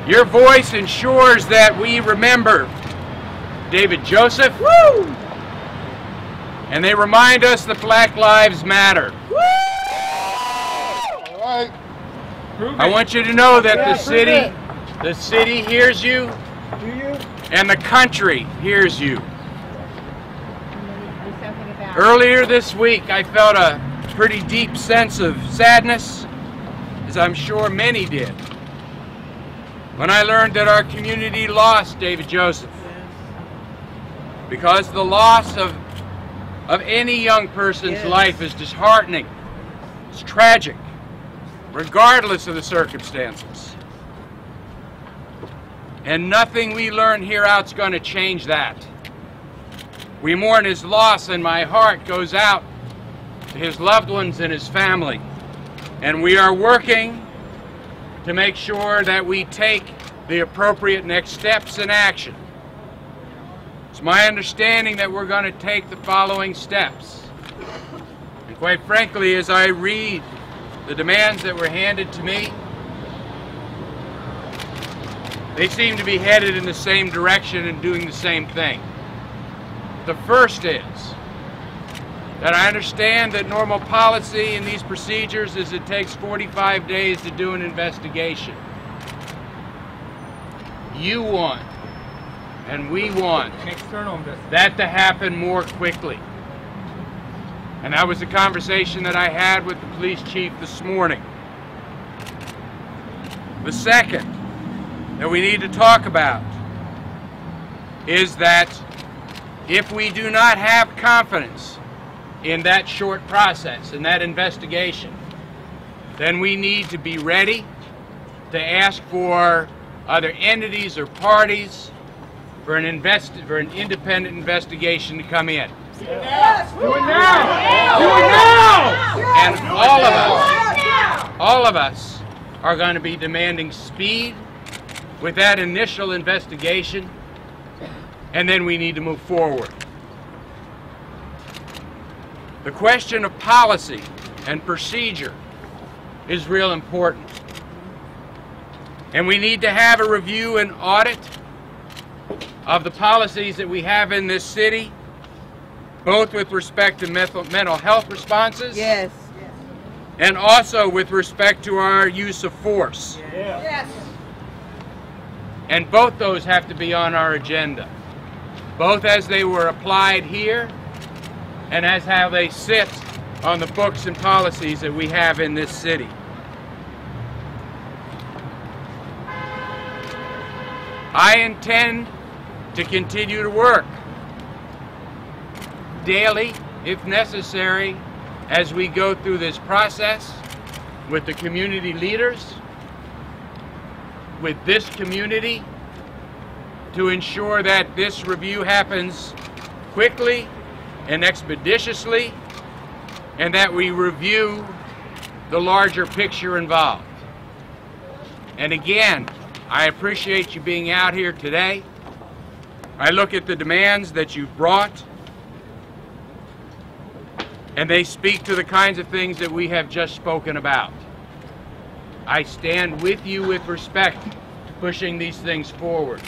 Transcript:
Your voice ensures that we remember David Joseph. Woo! And they remind us that Black Lives Matter. Woo! All right. I want you to know that the city hears you. Do you? And the country hears you. Earlier this week, I felt a pretty deep sense of sadness, as I'm sure many did, when I learned that our community lost David Joseph. Because the loss of any young person's life is disheartening. It's tragic, regardless of the circumstances. And nothing we learn here out's going to change that. We mourn his loss, and my heart goes out to his loved ones and his family. And we are working to make sure that we take the appropriate next steps in action. It's my understanding that we're going to take the following steps. And quite frankly, as I read the demands that were handed to me, they seem to be headed in the same direction and doing the same thing. The first is that I understand that normal policy in these procedures is it takes 45 days to do an investigation. You want, and we want, that to happen more quickly. And that was a conversation that I had with the police chief this morning. The second that we need to talk about is that if we do not have confidence in that short process, in that investigation, then we need to be ready to ask for other entities or parties for an independent investigation to come in. Yes. Do it now! Do it now! And all of us are going to be demanding speed with that initial investigation, and then we need to move forward. The question of policy and procedure is real important. And we need to have a review and audit of the policies that we have in this city, both with respect to mental health responses, and also with respect to our use of force. And both those have to be on our agenda, both as they were applied here and as how they sit on the books and policies that we have in this city. I intend to continue to work daily, if necessary, as we go through this process with the community leaders, with this community, to ensure that this review happens quickly and expeditiously, and that we review the larger picture involved. And again, I appreciate you being out here today. I look at the demands that you've brought, and they speak to the kinds of things that we have just spoken about. I stand with you with respect to pushing these things forward.